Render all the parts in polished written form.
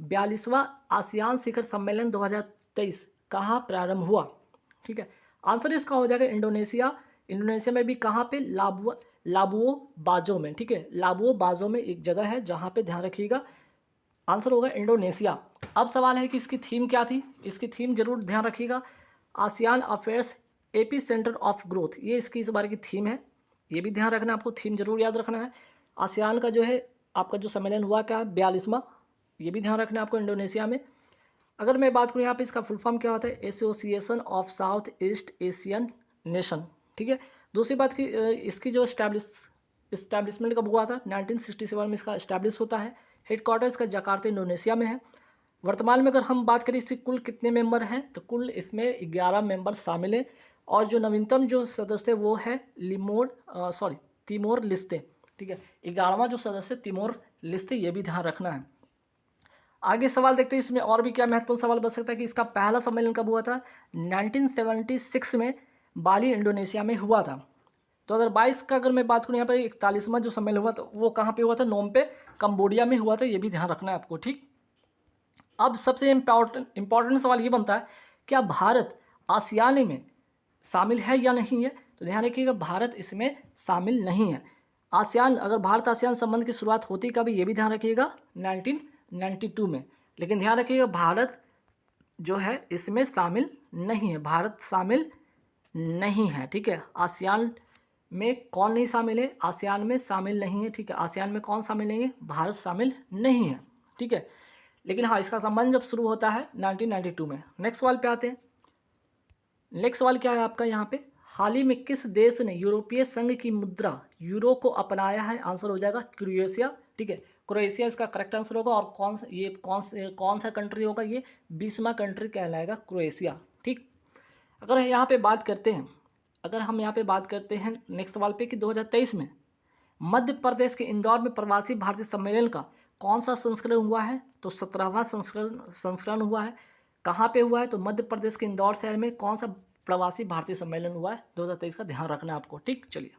42वां ASEAN शिखर सम्मेलन 2023 कहाँ प्रारंभ हुआ? ठीक है, आंसर इसका हो जाएगा इंडोनेशिया। इंडोनेशिया में भी कहाँ पे? लाबुओ बाजो में। ठीक है, लाबुओ बाजो में एक जगह है जहाँ पे, ध्यान रखिएगा, आंसर होगा इंडोनेशिया। अब सवाल है कि इसकी थीम क्या थी? इसकी थीम जरूर ध्यान रखिएगा, ASEAN affairs AP centre of growth, ये इसकी इस बार की थीम है। ये भी ध्यान रखना, आपको थीम जरूर याद रखना है। आसियान का जो है आपका जो सम्मेलन हुआ क्या है? 42वां, ये भी ध्यान रखना है आपको, इंडोनेशिया में। अगर मैं बात करूँ यहाँ पे इसका फुल फॉर्म क्या होता है? Association of south east Asian nation. ठीक है, दूसरी बात की इसकी जो इस्टेब्लिशमेंट कब हुआ था? 1967 में इसका इस्टेब्लिश होता है। हेडक्वार्टर इसका जकार्ता इंडोनेशिया में है। वर्तमान में अगर हम बात करें इसके कुल कितने मेंबर हैं, तो कुल इसमें 11 मेंबर शामिल हैं। और जो नवीनतम जो सदस्य वो है तिमोर लिस्ते। ठीक है, 11वां जो सदस्य तिमोर लिस्ते, ये भी ध्यान रखना है। आगे सवाल देखते हैं इसमें और भी क्या महत्वपूर्ण सवाल बच सकता है कि इसका पहला सम्मेलन कब हुआ था? 1976 में बाली इंडोनेशिया में हुआ था। 2022 का अगर मैं बात करूँ यहाँ पर 41वां जो सम्मेलन हुआ था वो कहाँ पे हुआ था? नोम पे कंबोडिया में हुआ था, ये भी ध्यान रखना है आपको। ठीक, अब सबसे इम्पॉर्टेंट सवाल ये बनता है, क्या भारत आसियान में शामिल है या नहीं है? तो ध्यान रखिएगा, भारत इसमें शामिल नहीं है। आसियान, अगर भारत आसियान संबंध की शुरुआत होती कभी, ये भी ध्यान रखिएगा 1992 में। लेकिन ध्यान रखिएगा भारत जो है इसमें शामिल नहीं है, भारत शामिल नहीं है। ठीक है, आसियान में कौन नहीं शामिल है? आसियान में शामिल नहीं है। ठीक है, आसियान में कौन शामिल नहीं है? भारत शामिल नहीं है। ठीक है, लेकिन हाँ, इसका संबंध जब शुरू होता है 1992 में। नेक्स्ट सवाल पे आते हैं। नेक्स्ट सवाल क्या है आपका यहाँ पे? हाल ही में किस देश ने यूरोपीय संघ की मुद्रा यूरो को अपनाया है? आंसर हो जाएगा क्रोएशिया। ठीक है, क्रोएशिया इसका करेक्ट आंसर होगा। और कौन सा कंट्री होगा? ये 20वां कंट्री कहलाएगा क्रोएशिया। ठीक, अगर यहाँ पे बात करते हैं, नेक्स्ट सवाल पे कि 2023 में मध्य प्रदेश के इंदौर में प्रवासी भारतीय सम्मेलन का कौन सा संस्करण हुआ है? तो 17वां संस्करण हुआ है। कहाँ पे हुआ है? तो मध्य प्रदेश के इंदौर शहर में कौन सा प्रवासी भारतीय सम्मेलन हुआ है? 2023 का ध्यान रखना है आपको। ठीक, चलिए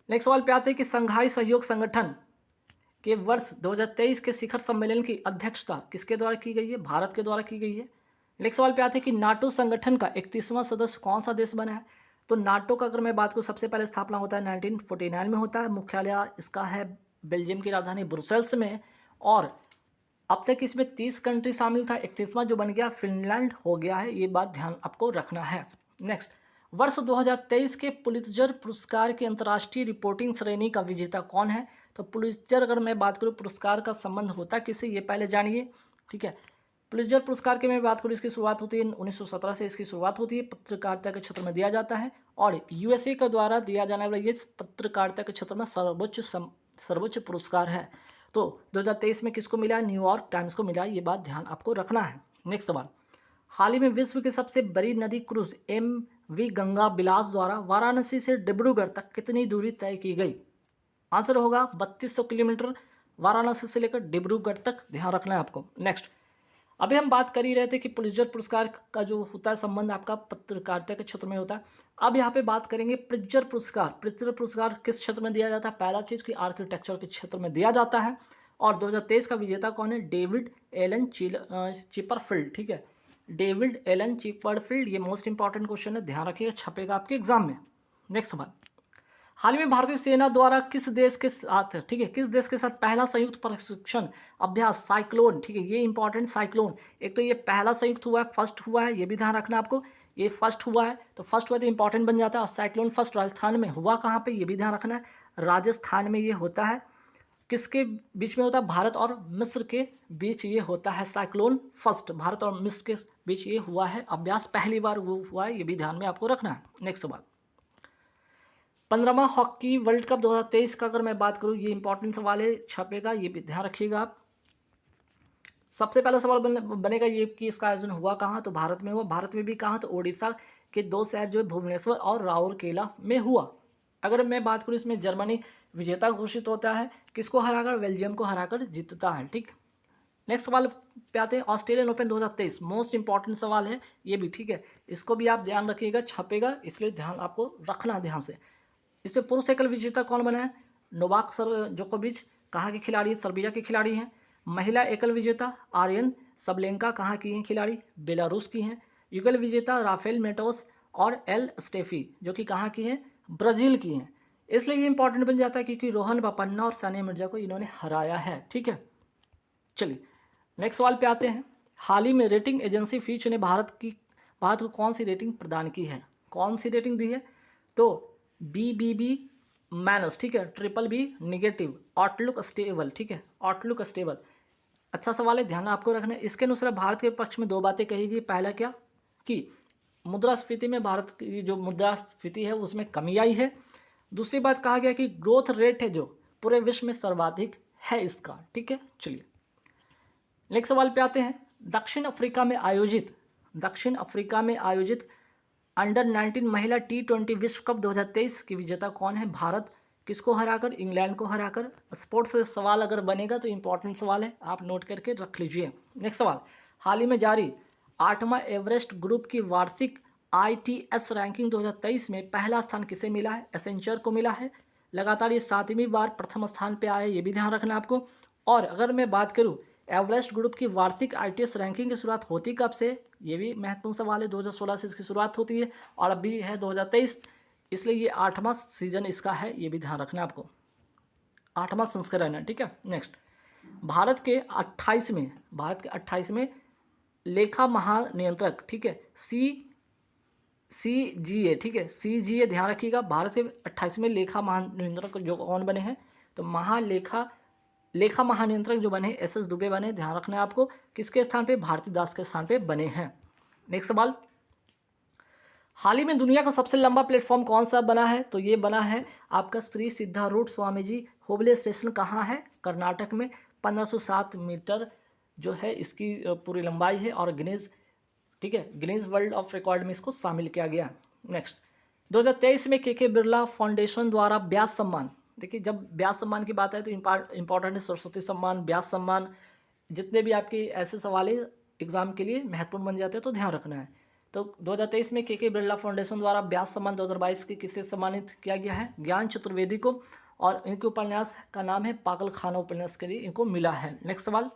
नेक्स्ट सवाल पे आते हैं कि संघाई सहयोग संगठन के वर्ष 2023 के शिखर सम्मेलन की अध्यक्षता किसके द्वारा की गई है? भारत के द्वारा की गई है। नेक्स्ट सवाल पे आते हैं कि नाटो संगठन का 31वां सदस्य कौन सा देश बना है? तो नाटो का अगर मैं बात करूँ, सबसे पहले स्थापना होता है 1949 में होता है। मुख्यालय इसका है बेल्जियम की राजधानी ब्रुसेल्स में। और अब तक इसमें 30 कंट्री शामिल था, 31वां जो बन गया फिनलैंड हो गया है। ये बात ध्यान आपको रखना है। नेक्स्ट, वर्ष 2023 के पुलित्जर पुरस्कार की अंतर्राष्ट्रीय रिपोर्टिंग श्रेणी का विजेता कौन है? तो पुलित्जर, अगर मैं बात करूँ, पुरस्कार का संबंध होता है किससे, ये पहले जानिए। ठीक है, पुलित्जर पुरस्कार की मैं बात करूँ, इसकी शुरुआत होती है 1917 से। इसकी शुरुआत होती है, पत्रकारिता के क्षेत्र में दिया जाता है। और यूएसए के द्वारा दिया जाने वाला ये पत्रकारिता के क्षेत्र में सर्वोच्च पुरस्कार है। तो 2023 में किसको मिला? न्यूयॉर्क टाइम्स को मिला। ये बात ध्यान आपको रखना है। नेक्स्ट सवाल, हाल ही में विश्व की सबसे बड़ी नदी क्रूज MV गंगा बिलास द्वारा वाराणसी से डिब्रूगढ़ तक कितनी दूरी तय की गई? आंसर होगा 3200 किलोमीटर, वाराणसी से लेकर डिब्रूगढ़ तक, ध्यान रखना है आपको। नेक्स्ट, अभी हम बात कर ही रहे थे कि पुलित्जर पुरस्कार का जो होता है संबंध आपका पत्रकारिता के क्षेत्र में होता है। अब यहाँ पे बात करेंगे प्रित्जर पुरस्कार। प्रित्जर पुरस्कार किस क्षेत्र में दिया जाता है? पहला चीज़ की आर्किटेक्चर के क्षेत्र में दिया जाता है। और 2023 का विजेता कौन है? David Alan Chipperfield. ठीक है, डेविड एलन चिपरफील्ड। ये मोस्ट इंपॉर्टेंट क्वेश्चन है, ध्यान रखिएगा, छपेगा आपके एग्जाम में। नेक्स्ट सवाल, हाल ही में भारतीय सेना द्वारा किस देश के साथ, ठीक है, किस देश के साथ पहला संयुक्त प्रशिक्षण अभ्यास साइक्लोन, ठीक है, ये इंपॉर्टेंट साइक्लोन, एक तो ये पहला संयुक्त हुआ है, फर्स्ट हुआ है, ये भी ध्यान रखना आपको। ये फर्स्ट हुआ है तो फर्स्ट हुआ तो इंपॉर्टेंट बन जाता है। और साइक्लोन फर्स्ट राजस्थान में हुआ, कहाँ पे, ये भी ध्यान रखना है, राजस्थान में ये होता है। किसके बीच में होता है? भारत और मिस्र के बीच ये होता है साइक्लोन फर्स्ट। भारत और मिस्र के बीच ये हुआ है अभ्यास, पहली बार वो हुआ है, ये भी ध्यान में आपको रखना है। नेक्स्ट सवाल, 15वां हॉकी वर्ल्ड कप 2023 का अगर मैं बात करूं, ये इंपॉर्टेंट सवाल है, छपेगा, ये भी ध्यान रखिएगा आप। सबसे पहला सवाल बनेगा ये कि इसका आयोजन हुआ कहाँ? तो भारत में हुआ। भारत में भी कहाँ? तो ओडिशा के 2 शहर जो है भुवनेश्वर और राउरकेला में हुआ। अगर मैं बात करूँ, इसमें जर्मनी विजेता घोषित होता है, किसको हराकर? बेल्जियम को हराकर जीतता है। ठीक, नेक्स्ट सवाल पे आते हैं, ऑस्ट्रेलियन ओपन 2023 मोस्ट इंपॉर्टेंट सवाल है ये भी। ठीक है, इसको भी आप ध्यान रखिएगा, छपेगा, इसलिए ध्यान आपको रखना ध्यान से। इसमें पुरुष एकल विजेता कौन बना है? नोवाक जोकोविच। कहाँ के खिलाड़ी? सर्बिया के खिलाड़ी हैं। महिला एकल विजेता आर्यन सबलेंका कहाँ की हैं खिलाड़ी? बेलारूस की हैं। युगल विजेता राफेल मेटोस और एल स्टेफी जो कि कहाँ की हैं? ब्राज़ील की हैं। इसलिए ये इंपॉर्टेंट बन जाता है क्योंकि रोहन बोपन्ना और सानिया मिर्जा को इन्होंने हराया है। ठीक है, चलिए नेक्स्ट सवाल पे आते हैं। हाल ही में रेटिंग एजेंसी फीच ने भारत को कौन सी रेटिंग प्रदान की है? कौन सी रेटिंग दी है? तो BBB माइनस, ठीक है, BBB निगेटिव, आउटलुक स्टेबल, ठीक है, आउटलुक स्टेबल। अच्छा सवाल है, ध्यान आपको रखना है। इसके अनुसार भारत के पक्ष में दो बातें कही गई। पहला क्या कि मुद्रास्फीति में भारत की जो मुद्रास्फीति है उसमें कमी आई है। दूसरी बात कहा गया कि ग्रोथ रेट है जो पूरे विश्व में सर्वाधिक है इसका। ठीक है, चलिए नेक्स्ट सवाल पे आते हैं। दक्षिण अफ्रीका में आयोजित अंडर 19 महिला T20 विश्व कप 2023 की विजेता कौन है? भारत किसको हराकर? इंग्लैंड को हराकर। स्पोर्ट्स से सवाल अगर बनेगा तो इंपॉर्टेंट सवाल है, आप नोट करके रख लीजिए। नेक्स्ट सवाल, हाल ही में जारी 8वां एवरेस्ट ग्रुप की वार्षिक ITS रैंकिंग 2023 में पहला स्थान किसे मिला है? एसेंचर को मिला है। लगातार ये 7वीं बार प्रथम स्थान पे आया है, ये भी ध्यान रखना आपको। और अगर मैं बात करूं एवरेस्ट ग्रुप की वार्षिक ITS रैंकिंग की शुरुआत होती कब से? ये भी महत्वपूर्ण सवाल है। 2016 से इसकी शुरुआत होती है और अभी है 2023, इसलिए ये 8वां सीजन इसका है, ये भी ध्यान रखना आपको, 8वां संस्करण है। ठीक है, नेक्स्ट, भारत के 28वें लेखा महानियंत्रक, ठीक है, CGA, ठीक है, CGA ध्यान रखिएगा। भारत के 28वें लेखा महानियंत्रक जो कौन बने हैं? तो लेखा महानियंत्रक जो बने SS दुबे बने। ध्यान रखना है आपको, किसके स्थान पे? भारती दास के स्थान पे बने हैं। नेक्स्ट सवाल, हाल ही में दुनिया का सबसे लंबा प्लेटफॉर्म कौन सा बना है? तो ये बना है आपका श्री सिद्धारूढ़ स्वामी जी हुबली स्टेशन। कहाँ है? कर्नाटक में। 1507 मीटर जो है इसकी पूरी लंबाई है और गिनीज, ठीक है, गिनीज वर्ल्ड ऑफ रिकॉर्ड में इसको शामिल किया गया। नेक्स्ट, 2023 में KK बिरला फाउंडेशन द्वारा ब्यास सम्मान, देखिए जब ब्यास सम्मान की बात है तो इंपॉर्टेंट है सरस्वती सम्मान, ब्यास सम्मान, जितने भी आपके ऐसे सवाल एग्जाम के लिए महत्वपूर्ण बन जाते हैं तो ध्यान रखना है। तो 2023 में KK बिरला फाउंडेशन द्वारा ब्यास सम्मान 2022 के किसे सम्मानित किया गया है? ज्ञान चतुर्वेदी को, और इनके उपन्यास का नाम है पागल खाना उपन्यास के लिए इनको मिला है। नेक्स्ट सवाल,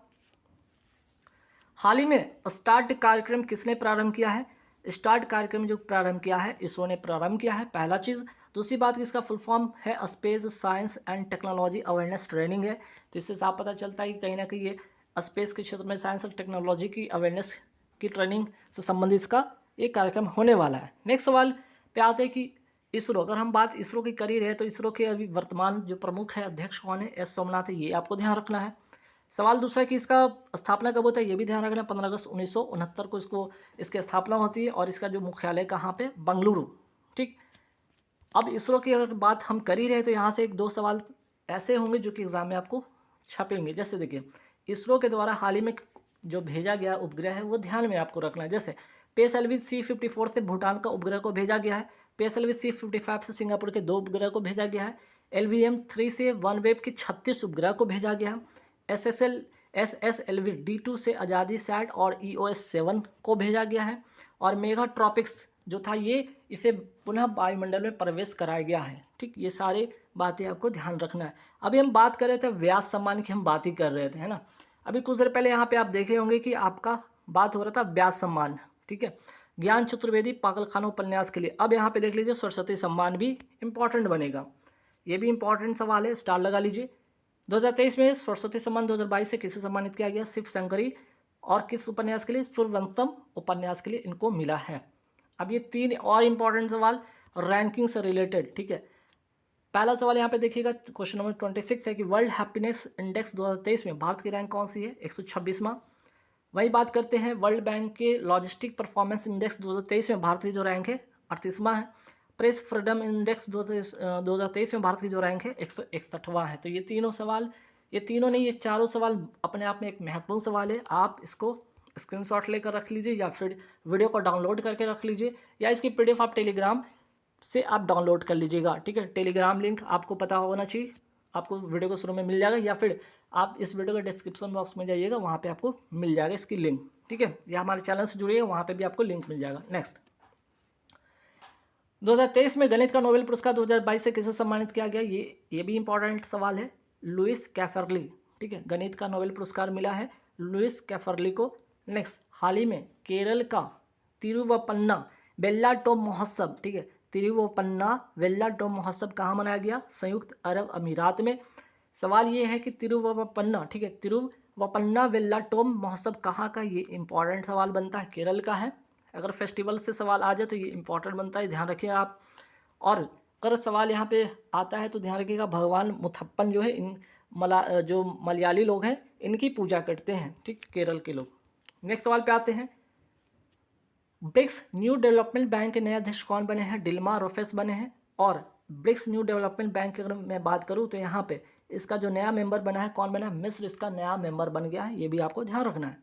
हाल ही में स्टार्ट कार्यक्रम किसने प्रारंभ किया है? स्टार्ट कार्यक्रम जो प्रारंभ किया है इसरो ने प्रारंभ किया है, पहला चीज़। दूसरी बात कि इसका फुल फॉर्म है space science and technology awareness training है। तो इससे साफ पता चलता है कि कहीं ना कहीं ये स्पेस के क्षेत्र में साइंस और टेक्नोलॉजी की अवेयरनेस की ट्रेनिंग से संबंधित इसका एक कार्यक्रम होने वाला है। नेक्स्ट सवाल पे आते हैं कि इसरो, अगर हम बात इसरो की कर ही रहे तो इसरो के अभी वर्तमान जो प्रमुख है, अध्यक्ष कौन है? S सोमनाथ है, ये आपको ध्यान रखना है। सवाल दूसरा कि इसका स्थापना कब होता है, ये भी ध्यान रखना। 15 अगस्त 1969 को इसकी स्थापना होती है और इसका जो मुख्यालय कहाँ पे? बंगलुरु। ठीक, अब इसरो की अगर बात हम कर ही रहे तो यहाँ से एक दो सवाल ऐसे होंगे जो कि एग्जाम में आपको छपेंगे। जैसे देखिए, इसरो के द्वारा हाल ही में जो भेजा गया उपग्रह है वो ध्यान में आपको रखना है। जैसे PSLV C54 से भूटान का उपग्रह को भेजा गया है, PSLV C55 से सिंगापुर के 2 उपग्रह को भेजा गया है, LVM-3 से OneWeb के 36 उपग्रह को भेजा गया है, SSLV D2 से आज़ादी सैट और EOS-7 को भेजा गया है, और मेगाट्रॉपिक्स जो था ये इसे पुनः वायुमंडल में प्रवेश कराया गया है। ठीक, ये सारे बातें आपको ध्यान रखना है। अभी हम बात कर रहे थे व्यास सम्मान की, हम बात ही कर रहे थे, है ना। अभी कुछ देर पहले यहाँ पे आप देखे होंगे कि आपका बात हो रहा था व्यास सम्मान, ठीक है, ज्ञान चतुर्वेदी पागल खाना उपन्यास के लिए। अब यहाँ पे देख लीजिए सरस्वती सम्मान भी इंपॉर्टेंट बनेगा, ये भी इंपॉर्टेंट सवाल है, स्टार लगा लीजिए। 2023 में सरस्वती सम्मान 2022 से किसे सम्मानित किया गया? शिव शंकरी, और किस उपन्यास के लिए? सूर्यवंशम उपन्यास के लिए इनको मिला है। अब ये 3 और इंपॉर्टेंट सवाल रैंकिंग से रिलेटेड, ठीक है। पहला सवाल यहाँ पे देखिएगा, क्वेश्चन नंबर 26 है कि वर्ल्ड हैप्पीनेस इंडेक्स 2023 में भारत की रैंक कौन सी है? 126वां। वही बात करते हैं वर्ल्ड बैंक के लॉजिस्टिक परफॉर्मेंस इंडेक्स 2023 में भारत की जो रैंक है 38वां है। प्रेस फ्रीडम इंडेक्स 2023 में भारत की जो रैंक है 161वां है। तो ये तीनों सवाल, ये तीनों नहीं, ये चारों सवाल अपने आप में एक महत्वपूर्ण सवाल है। आप इसको स्क्रीनशॉट लेकर रख लीजिए या फिर वीडियो को डाउनलोड करके रख लीजिए, या इसकी PDF आप टेलीग्राम से आप डाउनलोड कर लीजिएगा। ठीक है, टेलीग्राम लिंक आपको पता होना चाहिए, आपको वीडियो को शुरू में मिल जाएगा, या फिर आप इस वीडियो के डिस्क्रिप्शन बॉक्स में जाइएगा, वहाँ पे आपको मिल जाएगा इसकी लिंक। ठीक है, या हमारे चैनल से जुड़िएगा, वहाँ पे भी आपको लिंक मिल जाएगा। नेक्स्ट, 2023 में गणित का नोबेल पुरस्कार 2022 से किसे सम्मानित किया गया? ये भी इंपॉर्टेंट सवाल है, लुइस कैफरली, ठीक है, गणित का नोबेल पुरस्कार मिला है लुइस कैफरली को। नेक्स्ट, हाल ही में केरल का तिरुवपन्ना वेल्लाटोम महोत्सव, ठीक है, तिरुवपन्ना वेल्लाटोम महोत्सव कहाँ मनाया गया? संयुक्त अरब अमीरात में। सवाल ये है कि तिरुवपन्ना, ठीक है, तिरुवपन्ना वेल्लाटोम महोत्सव कहाँ का? ये इंपॉर्टेंट सवाल बनता है, केरल का है। अगर फेस्टिवल से सवाल आ जाए तो ये इंपॉर्टेंट बनता है, ध्यान रखिए आप। और अगर सवाल यहाँ पे आता है तो ध्यान रखिएगा, भगवान मुथप्पन जो है इन जो मलयाली लोग हैं इनकी पूजा करते हैं, ठीक, केरल के लोग। नेक्स्ट सवाल पे आते हैं, ब्रिक्स न्यू डेवलपमेंट बैंक के नए अध्यक्ष कौन बने हैं? डिल्मा रोफेस बने हैं। और ब्रिक्स न्यू डेवलपमेंट बैंक की अगर मैं बात करूँ तो यहाँ पे इसका जो नया मेंबर बना है, कौन बना है? मिस्र इसका नया मेंबर बन गया है, ये भी आपको ध्यान रखना है।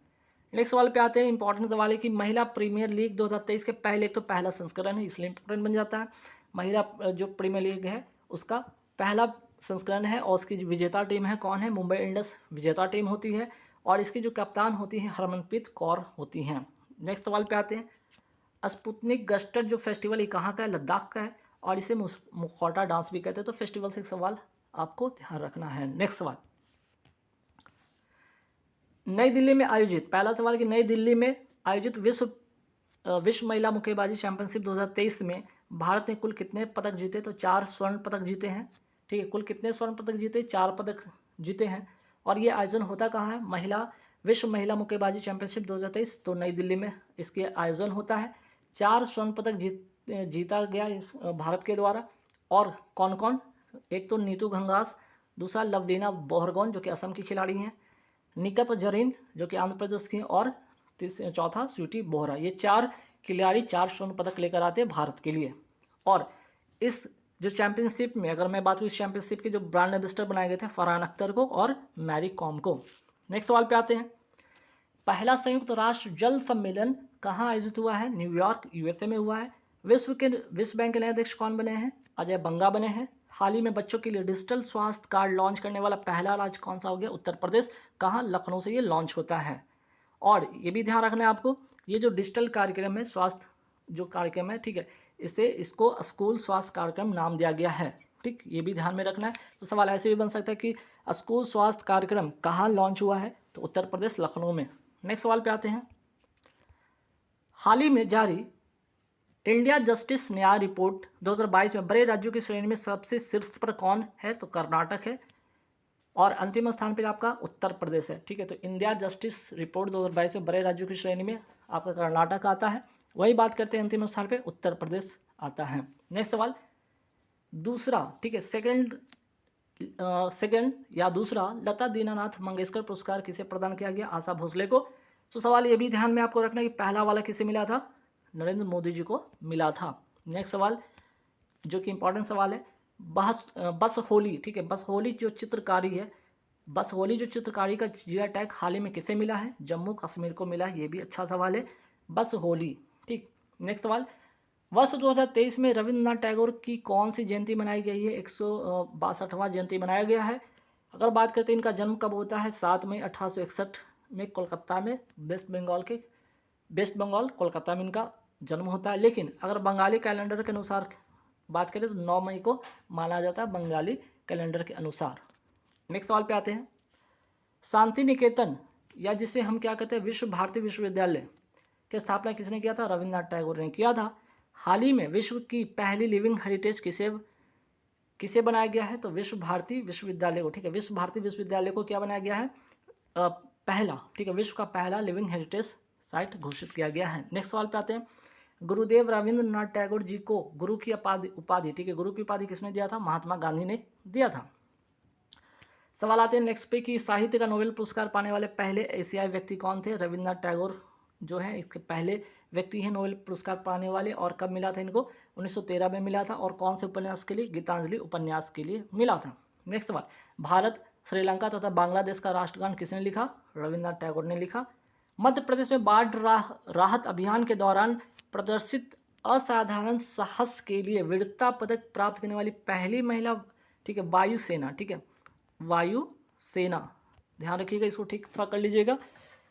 नेक्स्ट सवाल पे आते हैं, इंपॉर्टेंट सवाल है कि महिला प्रीमियर लीग 2023 के पहले, एक तो पहला संस्करण है इसलिए इंपॉर्टेंट बन जाता है। महिला जो प्रीमियर लीग है उसका पहला संस्करण है और उसकी विजेता टीम है कौन है? मुंबई इंडियंस विजेता टीम होती है और इसकी जो कप्तान होती है हरमनप्रीत कौर होती हैं। नेक्स्ट सवाल पे आते हैं, स्पुतनिक गस्टर जो फेस्टिवल ये कहाँ का है? लद्दाख का है और इसे मुखौटा डांस भी कहते हैं। तो फेस्टिवल से एक सवाल आपको ध्यान रखना है। नेक्स्ट सवाल, नई दिल्ली में आयोजित, पहला सवाल कि नई दिल्ली में आयोजित विश्व महिला मुक्केबाजी चैंपियनशिप 2023 में भारत ने कुल कितने पदक जीते? तो 4 स्वर्ण पदक जीते हैं, ठीक है। कुल कितने स्वर्ण पदक जीते? 4 पदक जीते हैं। और ये आयोजन होता कहाँ है? विश्व महिला मुक्केबाजी चैंपियनशिप 2023, तो नई दिल्ली में इसके आयोजन होता है। 4 स्वर्ण पदक जीता गया इस भारत के द्वारा। और कौन कौन? एक तो नीतू घंगास, दूसरा लवलीना बोरगोन जो कि असम की खिलाड़ी हैं, निकत जरीन जो कि आंध्र प्रदेश की, और चौथा स्वीटी बोहरा। ये 4 खिलाड़ी 4 स्वर्ण पदक लेकर आते हैं भारत के लिए। और इस जो चैंपियनशिप में अगर मैं बात करूँ, इस चैंपियनशिप के जो ब्रांड एम्बेसडर बनाए गए थे फरहान अख्तर को और मैरी कॉम को। नेक्स्ट सवाल पे आते हैं, पहला संयुक्त राष्ट्र जल सम्मेलन कहाँ आयोजित हुआ है? न्यूयॉर्क यूएसए में हुआ है। विश्व बैंक के नए अध्यक्ष कौन बने हैं? अजय बंगा बने हैं। हाल ही में बच्चों के लिए डिजिटल स्वास्थ्य कार्ड लॉन्च करने वाला पहला राज्य कौन सा हो गया? उत्तर प्रदेश। कहाँ? लखनऊ से ये लॉन्च होता है। और ये भी ध्यान रखना है आपको, ये जो डिजिटल कार्यक्रम है, स्वास्थ्य जो कार्यक्रम है, ठीक है, इसको स्कूल स्वास्थ्य कार्यक्रम नाम दिया गया है, ठीक, ये भी ध्यान में रखना है। तो सवाल ऐसे भी बन सकता है कि स्कूल स्वास्थ्य कार्यक्रम कहाँ लॉन्च हुआ है? तो उत्तर प्रदेश लखनऊ में। नेक्स्ट सवाल पे आते हैं, हाल ही में जारी इंडिया जस्टिस न्याय रिपोर्ट 2022 में बड़े राज्यों की श्रेणी में सबसे शीर्ष पर कौन है? तो कर्नाटक है। और अंतिम स्थान पर आपका उत्तर प्रदेश है, ठीक है। तो इंडिया जस्टिस रिपोर्ट 2022 में बड़े राज्यों की श्रेणी में आपका कर्नाटक आता है। वही बात करते हैं अंतिम स्थान पे उत्तर प्रदेश आता है। नेक्स्ट सवाल दूसरा, ठीक है, सेकंड या दूसरा लता दीनानाथ मंगेशकर पुरस्कार किसे प्रदान किया गया? आशा भोसले को। तो सवाल ये भी ध्यान में आपको रखना है कि पहला वाला किसे मिला था? नरेंद्र मोदी जी को मिला था। नेक्स्ट सवाल जो कि इंपॉर्टेंट सवाल है, बस होली, ठीक है, बस होली जो चित्रकारी है, बस होली जो चित्रकारी का जीआई टैग हाल ही में किसे मिला है? जम्मू कश्मीर को मिला है। ये भी अच्छा सवाल है, बस होली, ठीक। नेक्स्ट सवाल, वर्ष 2023 में रविंद्रनाथ टैगोर की कौन सी जयंती मनाई गई है? 162वां जयंती मनाया गया है। अगर बात करते हैं इनका जन्म कब होता है? 7 मई 1861 में कोलकाता में, वेस्ट बंगाल कोलकाता में इनका जन्म होता है। लेकिन अगर बंगाली कैलेंडर के अनुसार बात करें तो 9 मई को माना जाता है बंगाली कैलेंडर के अनुसार। नेक्स्ट सवाल पे आते हैं, शांति निकेतन या जिसे हम क्या कहते हैं विश्व भारती विश्वविद्यालय की स्थापना किसने किया था? रविंद्रनाथ टैगोर ने किया था। हाल ही में विश्व की पहली लिविंग हेरिटेज किसे बनाया गया है? तो विश्व भारती विश्वविद्यालय को, ठीक है, विश्व भारती विश्वविद्यालय को क्या बनाया गया है? पहला, ठीक है, विश्व का पहला लिविंग हेरिटेज साइट घोषित किया गया है। नेक्स्ट सवाल पे आते हैं, गुरुदेव रविंद्रनाथ टैगोर जी को गुरु की उपाधि, ठीक है, गुरु की उपाधि किसने दिया था? महात्मा गांधी ने दिया था। सवाल आते हैं नेक्स्ट पे कि साहित्य का नोबेल पुरस्कार पाने वाले पहले एशियाई व्यक्ति कौन थे? रविंद्रनाथ टैगोर जो है इसके पहले व्यक्ति हैं नोबेल पुरस्कार पाने वाले। और कब मिला था इनको? 1913 में मिला था। और कौन से उपन्यास के लिए? गीतांजलि उपन्यास के लिए मिला था। नेक्स्ट सवाल, भारत, श्रीलंका तथा बांग्लादेश का राष्ट्रगान किसने लिखा? रविंद्रनाथ टैगोर ने लिखा। मध्य प्रदेश में बाढ़ राहत अभियान के दौरान प्रदर्शित असाधारण साहस के लिए वीरता पदक प्राप्त करने वाली पहली महिला, ठीक है, वायुसेना, ठीक है, वायुसेना, ध्यान रखिएगा, इसको ठीक थोड़ा कर लीजिएगा।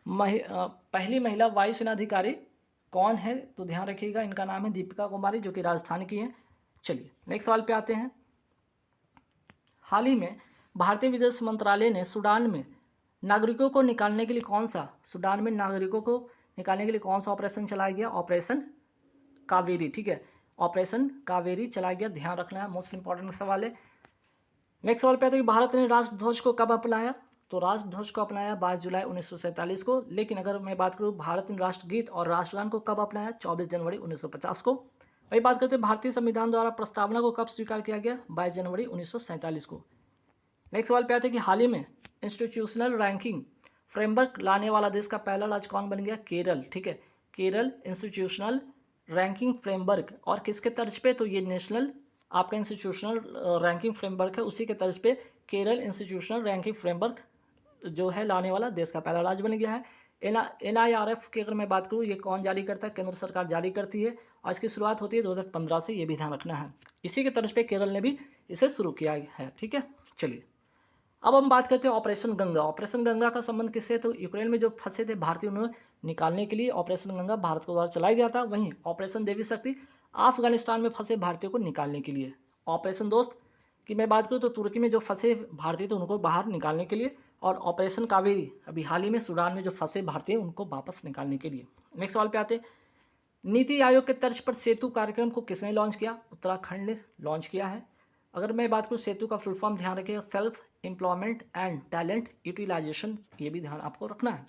पहली महिला वायुसेना अधिकारी कौन है? तो ध्यान रखिएगा, इनका नाम है दीपिका कुमारी जो कि राजस्थान की हैं। चलिए नेक्स्ट सवाल पे आते हैं, हाल ही में भारतीय विदेश मंत्रालय ने सूडान में नागरिकों को निकालने के लिए कौन सा, सूडान में नागरिकों को निकालने के लिए कौन सा ऑपरेशन चलाया गया, ऑपरेशन कावेरी। ठीक है, ऑपरेशन कावेरी चलाया गया, ध्यान रखना है, मोस्ट इंपॉर्टेंट सवाल है। नेक्स्ट सवाल पे आता है कि भारत ने राष्ट्रध्वज को कब अपनाया, तो राष्ट्रध्वज को अपनाया 22 जुलाई 1947 को। लेकिन अगर मैं बात करूँ भारत ने राष्ट्रगीत और राष्ट्रगान को कब अपनाया, 24 जनवरी 1950 को। वही बात करते हैं भारतीय संविधान द्वारा प्रस्तावना को कब स्वीकार किया गया, 22 जनवरी 1947 को। नेक्स्ट सवाल पे आते हैं कि हाल ही में इंस्टीट्यूशनल रैंकिंग फ्रेमवर्क लाने वाला देश का पहला राज्य कौन बन गया, केरल। ठीक है, केरल इंस्टीट्यूशनल रैंकिंग फ्रेमवर्क, और किसके तर्ज पे, तो ये नेशनल आपका इंस्टीट्यूशनल रैंकिंग फ्रेमवर्क है, उसी के तर्ज पे केरल इंस्टीट्यूशनल रैंकिंग फ्रेमवर्क जो है लाने वाला देश का पहला राज्य बन गया है। NIRF की अगर मैं बात करूँ, ये कौन जारी करता है, केंद्र सरकार जारी करती है, और इसकी शुरुआत होती है 2015 से, ये भी ध्यान रखना है। इसी के तर्ज पे केरल ने भी इसे शुरू किया है। ठीक है, चलिए अब हम बात करते हैं ऑपरेशन गंगा। ऑपरेशन गंगा का संबंध किससे, तो यूक्रेन में जो फंसे थे भारतीय, उन्हें निकालने के लिए ऑपरेशन गंगा भारत के द्वारा चलाया गया था। वहीं ऑपरेशन देवी शक्ति अफगानिस्तान में फंसे भारतीयों को निकालने के लिए। ऑपरेशन दोस्त की मैं बात करूँ तो तुर्की में जो फंसे भारतीय थे उनको बाहर निकालने के लिए, और ऑपरेशन कावेरी अभी हाल ही में सूडान में जो फंसे भारतीय उनको वापस निकालने के लिए। नेक्स्ट सवाल पे आते हैं, नीति आयोग के तर्ज पर सेतु कार्यक्रम को किसने लॉन्च किया, उत्तराखंड ने लॉन्च किया है। अगर मैं बात करूँ सेतु का फुल फॉर्म ध्यान रखिएगा, self employment and talent utilisation, ये भी ध्यान आपको रखना है।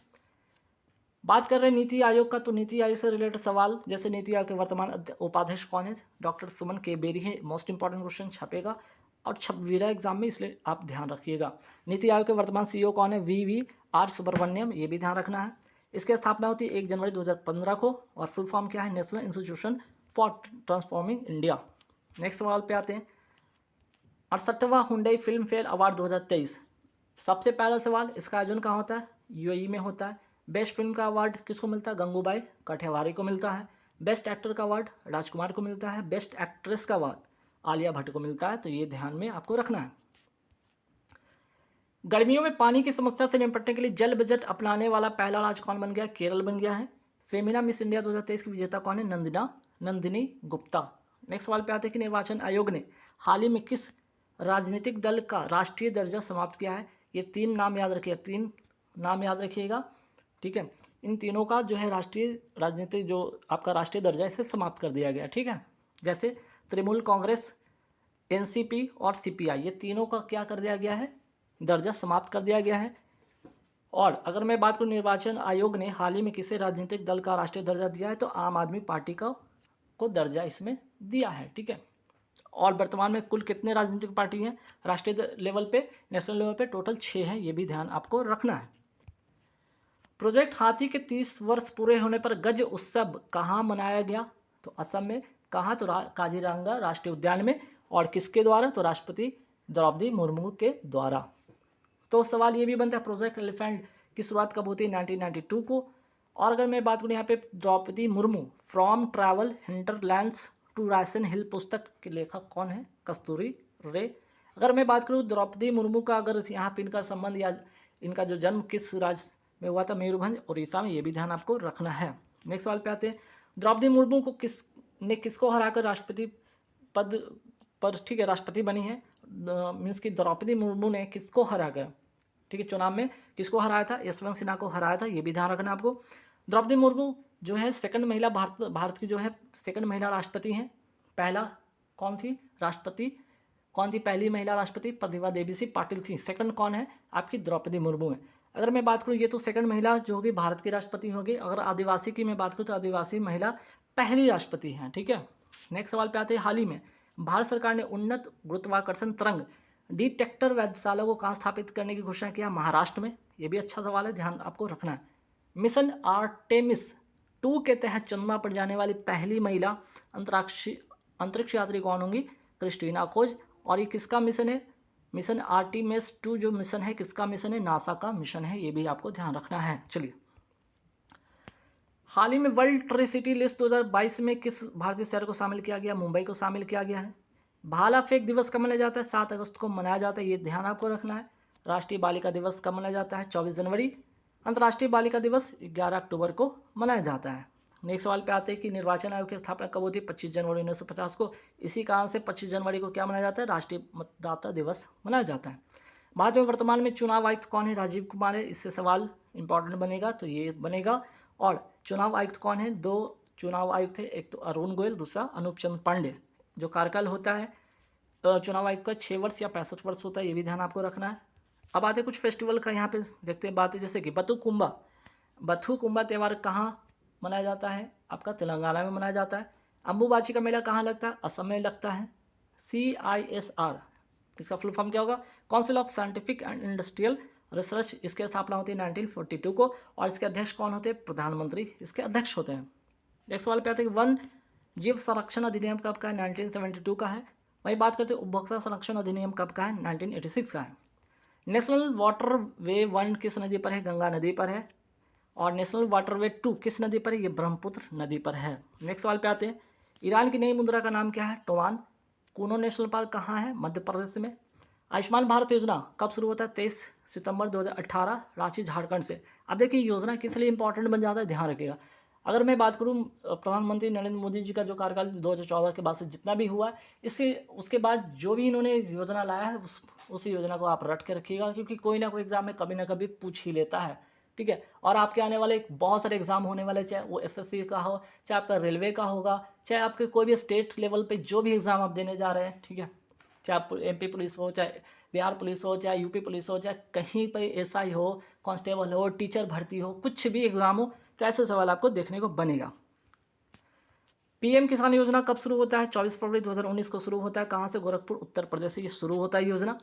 बात कर रहे हैं नीति आयोग का, तो नीति आयोग से रिलेटेड सवाल, जैसे नीति आयोग के वर्तमान उपाध्यक्ष कौन है, डॉक्टर सुमन के बेरी है। मोस्ट इंपॉर्टेंट क्वेश्चन छपेगा और छपवीरा एग्जाम में, इसलिए आप ध्यान रखिएगा। नीति आयोग के वर्तमान CEO कौन है, VVR सुब्रमण्यम, ये भी ध्यान रखना है। इसकी स्थापना होती है 1 जनवरी 2015 को, और फुल फॉर्म क्या है, national institution for transforming India. Next सवाल पे आते हैं, 68वां हुंडई फिल्म फेयर अवार्ड 2023। सबसे पहला सवाल, इसका आयोजन कहाँ होता है, UAE में होता है। बेस्ट फिल्म का अवार्ड किसको मिलता है, गंगूबाई काठियावारी को मिलता है। बेस्ट एक्टर का अवार्ड राजकुमार को मिलता है। बेस्ट एक्ट्रेस का अवार्ड आलिया भट्ट को मिलता है, तो ये ध्यान में आपको रखना है। गर्मियों में पानी की समस्या से निपटने के लिए जल बजट अपनाने वाला पहला राज्य कौन बन गया, केरल बन गया है। फेमिना मिस इंडिया 2023 की विजेता कौन है, नंदिनी गुप्ता। नेक्स्ट सवाल पे आते हैं कि निर्वाचन आयोग ने हाल ही में किस राजनीतिक दल का राष्ट्रीय दर्जा समाप्त किया है। ये 3 नाम याद रखिएगा, 3 नाम याद रखिएगा। ठीक है, इन तीनों का जो है राष्ट्रीय राजनीतिक जो आपका राष्ट्रीय दर्जा इसे समाप्त कर दिया गया। ठीक है, जैसे तृणमूल कांग्रेस, NCP और CPI, ये तीनों का क्या कर दिया गया है, दर्जा समाप्त कर दिया गया है। और अगर मैं बात करूँ निर्वाचन आयोग ने हाल ही में किसे राजनीतिक दल का राष्ट्रीय दर्जा दिया है, तो आम आदमी पार्टी को दर्जा इसमें दिया है। ठीक है, और वर्तमान में कुल कितने राजनीतिक पार्टी हैं राष्ट्रीय लेवल पे, नेशनल लेवल पे, टोटल 6 हैं, ये भी ध्यान आपको रखना है। प्रोजेक्ट हाथी के 30 वर्ष पूरे होने पर गज उत्सव कहाँ मनाया गया, तो असम में। कहाँ, तो काजीरंगा राष्ट्रीय उद्यान में। और किसके द्वारा, तो राष्ट्रपति द्रौपदी मुर्मू के द्वारा। तो सवाल ये भी बनता है, प्रोजेक्ट एलिफेंट की शुरुआत कब होती है, 1992 को। और अगर मैं बात करूँ यहाँ पे Draupadi Murmu from travel hinterlands to Raisina hill पुस्तक के लेखक कौन है, कस्तूरी रे। अगर मैं बात करूँ द्रौपदी मुर्मू का, अगर यहाँ पे इनका संबंध या इनका जो जन्म किस राज्य में हुआ था, मयूरभंज उड़ीसा में, ये भी ध्यान आपको रखना है। नेक्स्ट सवाल पे आते हैं, द्रौपदी मुर्मू को किसको हराकर राष्ट्रपति पद पर, ठीक है, राष्ट्रपति बनी है। मीन्स कि द्रौपदी मुर्मू ने किसको हराकर, ठीक है, चुनाव में किसको हराया था, यशवंत सिन्हा को हराया था, ये भी ध्यान रखना आपको। द्रौपदी मुर्मू जो है सेकंड महिला, भारत की जो है सेकंड महिला राष्ट्रपति हैं। पहला कौन थी राष्ट्रपति, कौन थी पहली महिला राष्ट्रपति, प्रतिभा देवी सिंह पाटिल थी। सेकंड कौन है, आपकी द्रौपदी मुर्मू है। अगर मैं बात करूँ, ये तो सेकंड महिला जो होगी भारत की राष्ट्रपति होगी। अगर आदिवासी की मैं बात करूँ तो आदिवासी महिला पहली राष्ट्रपति हैं। ठीक है, नेक्स्ट सवाल पे आते हैं, हाल ही में भारत सरकार ने उन्नत गुरुत्वाकर्षण तरंग डिटेक्टर वेधशाला को कहाँ स्थापित करने की घोषणा किया, महाराष्ट्र में। ये भी अच्छा सवाल है, ध्यान आपको रखना है। मिशन आर्टेमिस 2 के तहत चंद्रमा पर जाने वाली पहली महिला अंतरिक्ष यात्री कौन होंगी, क्रिस्टीना खोज। और ये किसका मिशन है, मिशन आर्टेमिस 2 जो मिशन है किसका मिशन है, नासा का मिशन है, ये भी आपको ध्यान रखना है। चलिए, हाल ही में वर्ल्ड ट्री सिटी लिस्ट 2022 में किस भारतीय शहर को शामिल किया गया, मुंबई को शामिल किया गया है। भाला फेंक दिवस कब मनाया जाता है, 7 अगस्त को मनाया जाता है, ये ध्यान आपको रखना है। राष्ट्रीय बालिका दिवस कब मनाया जाता है, 24 जनवरी। अंतर्राष्ट्रीय बालिका दिवस 11 अक्टूबर को मनाया जाता है। नेक्स्ट सवाल पे आते हैं कि निर्वाचन आयोग की स्थापना कब होती है, 25 जनवरी 1950 को। इसी कारण से 25 जनवरी को क्या मनाया जाता है, राष्ट्रीय मतदाता दिवस मनाया जाता है। भारत में वर्तमान में चुनाव आयुक्त कौन है? राजीव कुमार है। इससे सवाल इंपॉर्टेंट बनेगा तो ये बनेगा। और चुनाव आयुक्त कौन है? 2 चुनाव आयुक्त है, एक तो अरुण गोयल, दूसरा अनूप चंद्र पांडे। जो कार्यकाल होता है चुनाव आयुक्त का 6 वर्ष या 65 वर्ष होता है, ये भी ध्यान आपको रखना है। अब आते कुछ फेस्टिवल का, यहाँ पे देखते हैं बातें, जैसे कि बथुकुंबा त्यौहार कहाँ मनाया जाता है? आपका तेलंगाना में मनाया जाता है। अम्बुबाची का मेला कहाँ लगता है? असम में लगता है। CISR, इसका फुल फॉर्म क्या होगा? Council of scientific and industrial research. इसकी स्थापना होती है 1942 को, और इसके अध्यक्ष कौन होते हैं? प्रधानमंत्री इसके अध्यक्ष होते हैं। नेक्स्ट सवाल पे आते हैं कि वन जीव संरक्षण अधिनियम कब का है? 1972 का है। वही बात करते हैं उपभोक्ता संरक्षण अधिनियम कब का है? 1986 का है। नेशनल वाटर वे 1 किस नदी पर है? गंगा नदी पर है। और नेशनल वाटरवे 2 किस नदी पर है? ये ब्रह्मपुत्र नदी पर है। नेक्स्ट सवाल पे आते हैं, ईरान की नई मुद्रा का नाम क्या है? टोमान। कूनो नेशनल पार्क कहाँ है? मध्य प्रदेश में। आयुष्मान भारत योजना कब शुरू होता है? 23 सितंबर 2018, रांची झारखंड से। अब देखिए योजना किस लिए इंपॉर्टेंट बन जाता है, ध्यान रखिएगा। अगर मैं बात करूं प्रधानमंत्री नरेंद्र मोदी जी का जो कार्यकाल 2014 के बाद से जितना भी हुआ, इससे उसके बाद जो भी इन्होंने योजना लाया है उस योजना को आप रट के रखिएगा, क्योंकि कोई ना कोई एग्जाम में कभी ना कभी पूछ ही लेता है। ठीक है, और आपके आने वाले बहुत सारे एग्जाम होने वाले, चाहे वो SSC का हो, चाहे आपका रेलवे का होगा, चाहे आपके कोई भी स्टेट लेवल पे जो भी एग्ज़ाम आप देने जा रहे हैं, ठीक है, चाहे MP पुलिस हो, चाहे बिहार पुलिस हो, चाहे UP पुलिस हो, चाहे कहीं पर SI हो, कांस्टेबल हो, टीचर भर्ती हो, कुछ भी एग्ज़ाम हो, तो ऐसे सवाल आपको देखने को बनेगा। PM किसान योजना कब शुरू होता है? 24 फरवरी 2019 को शुरू होता है। कहाँ से? गोरखपुर, उत्तर प्रदेश से ये शुरू होता है योजना।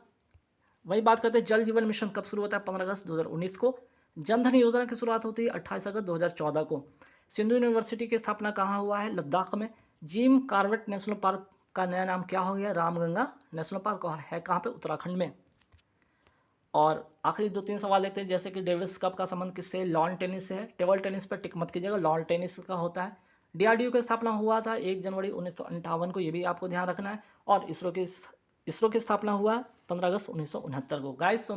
वही बात करते हैं, जल जीवन मिशन कब शुरू होता है? 15 अगस्त 2019 को। जनधन योजना की शुरुआत होती है 28 अगस्त 2014 को। सिंधु यूनिवर्सिटी की स्थापना कहाँ हुआ है? लद्दाख में। जिम कॉर्बेट नेशनल पार्क का नया नाम क्या हो गया? रामगंगा नेशनल पार्क, और है कहाँ पे? उत्तराखंड में। और आखिरी 2-3 सवाल देखते हैं, जैसे कि डेविस कप का संबंध किससे? लॉन टेनिस से है। टेबल टेनिस पर टिक मत कीजिएगा, लॉन टेनिस का होता है। DRDO की स्थापना हुआ था 1 जनवरी 1958 को, ये भी आपको ध्यान रखना है। और इसरो की स्थापना हुआ 15 अगस्त 1969 को। गाइस,